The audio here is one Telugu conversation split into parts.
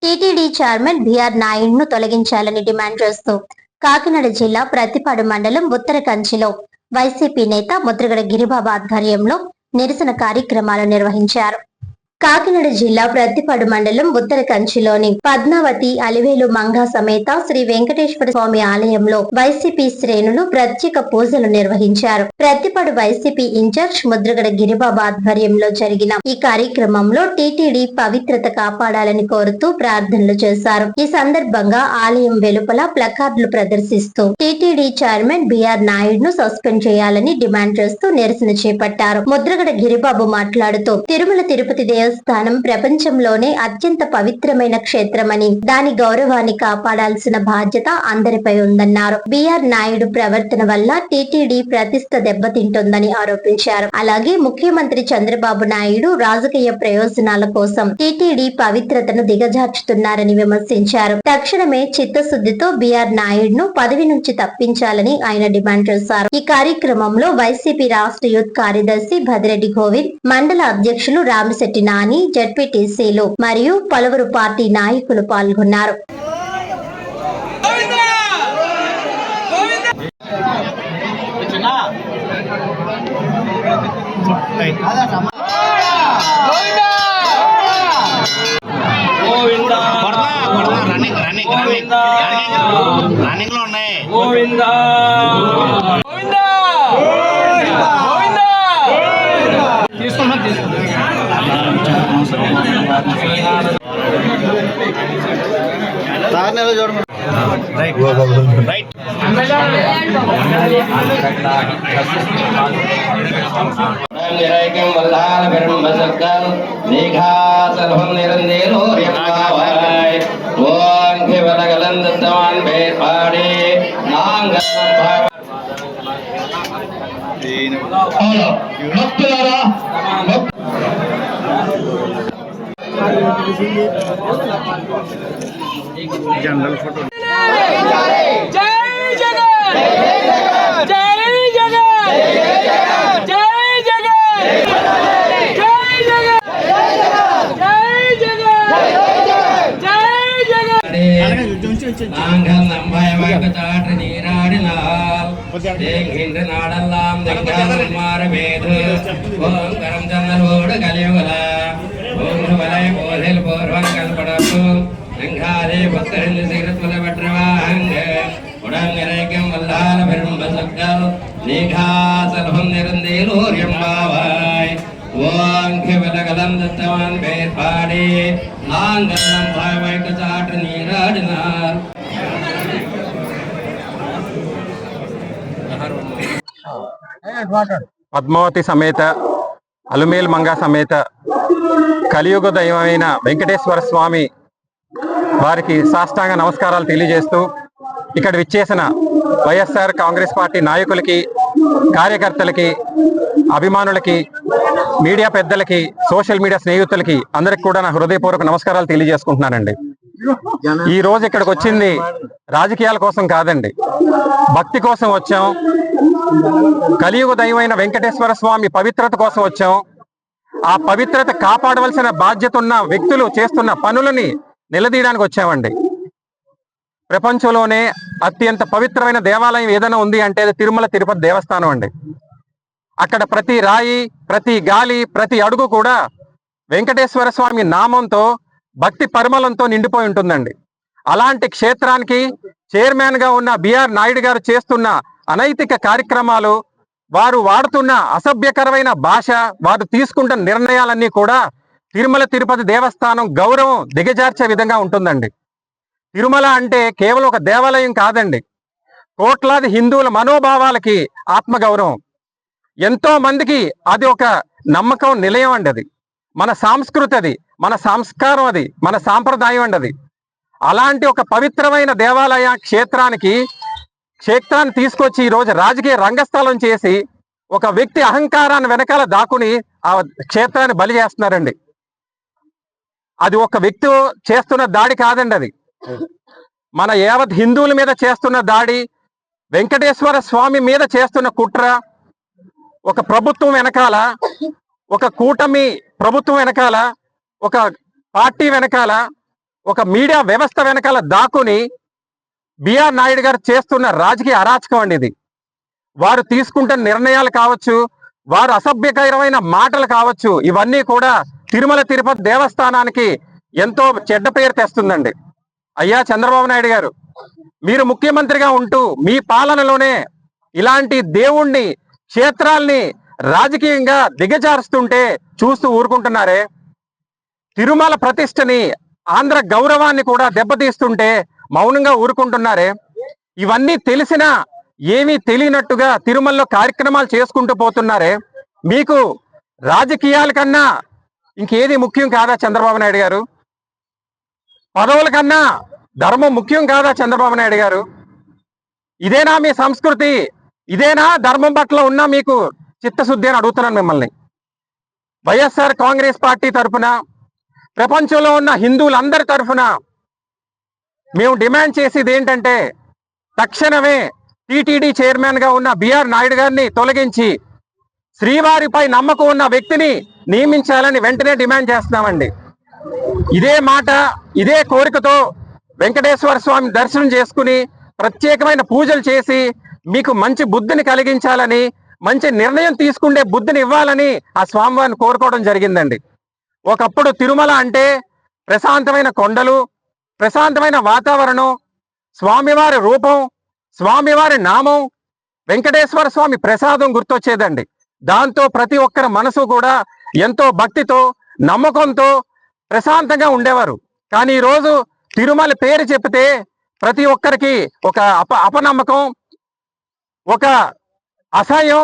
టీటీడీ చైర్మన్ బిఆర్ నాయుడును తొలగించాలని డిమాండ్ చేస్తూ కాకినాడ జిల్లా ప్రత్తిపాడు మండలం ఉత్తరకంచిలో వైసీపీ నేత ముద్రగడ గిరిబాబు ఆధ్వర్యంలో నిరసన కార్యక్రమాలు నిర్వహించారు. కాకినాడ జిల్లా ప్రత్తిపాడు మండలం ఉత్తరకంచిలోని పద్మావతి అలివేలు మంగా సమేత శ్రీ వెంకటేశ్వర స్వామి ఆలయంలో వైసీపీ శ్రేణులు ప్రత్యేక పూజలు నిర్వహించారు. ప్రత్తిపాడు వైసీపీ ఇన్ఛార్జ్ ముద్రగడ గిరిబాబు ఆధ్వర్యంలో జరిగిన ఈ కార్యక్రమంలో టీటీడీ పవిత్రత కాపాడాలని కోరుతూ ప్రార్థనలు చేశారు. ఈ సందర్భంగా ఆలయం వెలుపల ప్లకార్డులు ప్రదర్శిస్తూ టీటీడీ చైర్మన్ బిఆర్ నాయుడును సస్పెండ్ చేయాలని డిమాండ్ చేస్తూ నిరసన చేపట్టారు. ముద్రగడ గిరిబాబు మాట్లాడుతూ తిరుమల తిరుపతి దేవస్థానం ప్రపంచంలోనే అత్యంత పవిత్రమైన క్షేత్రమని దాని గౌరవాన్ని కాపాడాల్సిన బాధ్యత అందరిపై ఉందన్నారు. బిఆర్ నాయుడు ప్రవర్తన వల్ల టీటీడీ ప్రతిష్ట దెబ్బతింటుందని ఆరోపించారు. అలాగే ముఖ్యమంత్రి చంద్రబాబు నాయుడు రాజకీయ ప్రయోజనాల కోసం టీటీడీ పవిత్రతను దిగజార్చుతున్నారని విమర్శించారు. తక్షణమే చిత్తశుద్ధితో బిఆర్ నాయుడును పదవి నుంచి తప్పించాలని ఆయన డిమాండ్ చేశారు. ఈ కార్యక్రమంలో వైసీపీ రాష్ట్ర యూత్ కార్యదర్శి భద్రెడ్డి గోవింద్, మండల అధ్యక్షులు రామిశెట్టి నాని, జడ్పీటీసీలు మరియు పలువురు పార్టీ నాయకులు పాల్గొన్నారు. రన్నింగ్ లో ఉన్నాయి. जनरल फोटो పద్మావతి సమేత అలుమేలు మంగా సమేత కలియుగ దైవమైన వెంకటేశ్వర స్వామి వారికి సాష్టాంగ నమస్కారాలు తెలియజేస్తూ ఇక్కడ విచ్చేసిన వైఎస్ఆర్ కాంగ్రెస్ పార్టీ నాయకులకి, కార్యకర్తలకి, అభిమానులకి, మీడియా పెద్దలకి, సోషల్ మీడియా స్నేహితులకి అందరికి కూడా నా హృదయపూర్వక నమస్కారాలు తెలియజేసుకుంటున్నానండి. ఈ రోజు ఇక్కడికి వచ్చింది రాజకీయాల కోసం కాదండి, భక్తి కోసం వచ్చాం. కలియుగ దైవమైన వెంకటేశ్వర స్వామి పవిత్రత కోసం వచ్చాం. ఆ పవిత్రత కాపాడవలసిన బాధ్యత ఉన్న వ్యక్తులు చేస్తున్న పనులని నిలదీయడానికి వచ్చామండి. ప్రపంచంలోనే అత్యంత పవిత్రమైన దేవాలయం ఏదైనా ఉంది అంటే అది తిరుమల తిరుపతి దేవస్థానం అండి. అక్కడ ప్రతి రాయి, ప్రతి గాలి, ప్రతి అడుగు కూడా వెంకటేశ్వర స్వామి నామంతో, భక్తి పరిమళంతో నిండిపోయి ఉంటుందండి. అలాంటి క్షేత్రానికి చైర్మన్ గా ఉన్న బిఆర్ నాయుడు గారు చేస్తున్న అనైతిక కార్యక్రమాలు, వారు వాడుతున్న అసభ్యకరమైన భాష, వారు తీసుకుంటున్న నిర్ణయాలన్నీ కూడా తిరుమల తిరుపతి దేవస్థానం గౌరవం దిగజార్చే విధంగా ఉంటుందండి. తిరుమల అంటే కేవలం ఒక దేవాలయం కాదండి, కోట్లాది హిందువుల మనోభావాలకి ఆత్మగౌరవం. ఎంతో మందికి అది ఒక నమ్మకం, నిలయం అండి. అది మన సంస్కృతి, అది మన సంస్కారం, అది మన సాంప్రదాయం అండి. అది అలాంటి ఒక పవిత్రమైన దేవాలయ క్షేత్రాన్ని తీసుకొచ్చి ఈరోజు రాజకీయ రంగస్థలం చేసి ఒక వ్యక్తి అహంకారాన్ని వెనకాల దాక్కుని ఆ క్షేత్రాన్ని బలి చేస్తున్నారండి. అది ఒక వ్యక్తి చేస్తున్న దాడి కాదండి, అది మన యావత్ హిందువుల మీద చేస్తున్న దాడి, వెంకటేశ్వర స్వామి మీద చేస్తున్న కుట్ర. ఒక ప్రభుత్వం వెనకాల, ఒక కూటమి ప్రభుత్వం వెనకాల, ఒక పార్టీ వెనకాల ఒక మీడియా వ్యవస్థ వెనకాల దాక్కుని బిఆర్ నాయుడు గారు చేస్తున్న రాజకీయ అరాచకం అండి ఇది. వారు తీసుకుంటున్న నిర్ణయాలు కావచ్చు, వారు అసభ్యకరమైన మాటలు కావచ్చు, ఇవన్నీ కూడా తిరుమల తిరుపతి దేవస్థానానికి ఎంతో చెడ్డ పేరు తెస్తుందండి. అయ్యా చంద్రబాబు నాయుడు గారు, మీరు ముఖ్యమంత్రిగా ఉంటూ మీ పాలనలోనే ఇలాంటి దేవుణ్ణి, క్షేత్రాల్ని రాజకీయంగా దిగజారుస్తుంటే చూస్తూ ఊరుకుంటున్నారే? తిరుమల ప్రతిష్టని, ఆంధ్ర గౌరవాన్ని కూడా దెబ్బతీస్తుంటే మౌనంగా ఊరుకుంటున్నారే? ఇవన్నీ తెలిసినా ఏమీ తెలియనట్టుగా తిరుమలలో కార్యక్రమాలు చేసుకుంటూ పోతున్నారే? మీకు రాజకీయాల కన్నా ఇంకేది ముఖ్యం కాదా చంద్రబాబు నాయుడు గారు? పదవుల కన్నా ధర్మం ముఖ్యం కాదా చంద్రబాబు నాయుడు గారు? ఇదేనా మీ సంస్కృతి? ఇదేనా ధర్మం పట్ల ఉన్న మీకు చిత్తశుద్ధి అని అడుగుతున్నాను మిమ్మల్ని. వైఎస్ఆర్ కాంగ్రెస్ పార్టీ తరఫున, ప్రపంచంలో ఉన్న హిందువులందరి తరఫున మేము డిమాండ్ చేసేది ఏంటంటే, తక్షణమే టీటీడీ చైర్మన్ గా ఉన్న బిఆర్ నాయుడు గారిని తొలగించి శ్రీవారిపై నమ్మకం ఉన్న వ్యక్తిని నియమించాలని వెంటనే డిమాండ్ చేస్తున్నామండి. ఇదే మాట, ఇదే కోరికతో వెంకటేశ్వర స్వామి దర్శనం చేసుకుని ప్రత్యేకమైన పూజలు చేసి మీకు మంచి బుద్ధిని కలిగించాలని, మంచి నిర్ణయం తీసుకునే బుద్ధిని ఇవ్వాలని ఆ స్వామివారిని కోరుకోవడం జరిగిందండి. ఒకప్పుడు తిరుమల అంటే ప్రశాంతమైన కొండలు, ప్రశాంతమైన వాతావరణం, స్వామివారి రూపం, స్వామివారి నామం, వెంకటేశ్వర స్వామి ప్రసాదం గుర్తొచ్చేదండి. దాంతో ప్రతి ఒక్కరి మనసు కూడా ఎంతో భక్తితో, నమ్మకంతో ప్రశాంతంగా ఉండేవారు. కానీ ఈరోజు తిరుమల పేరు చెప్తే ప్రతి ఒక్కరికి ఒక అపనమ్మకం, ఒక అసహ్యం,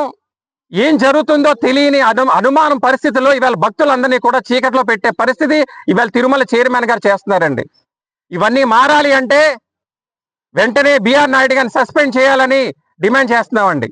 ఏం జరుగుతుందో తెలియని అనుమానం పరిస్థితుల్లో ఇవాళ భక్తులందరినీ కూడా చీకట్లో పెట్టే పరిస్థితి ఇవాళ తిరుమల చైర్మన్ గారు చేస్తున్నారండి. ఇవన్నీ మారాలి అంటే వెంటనే బిఆర్ నాయుడు గారిని సస్పెండ్ చేయాలని డిమాండ్ చేస్తున్నామండి.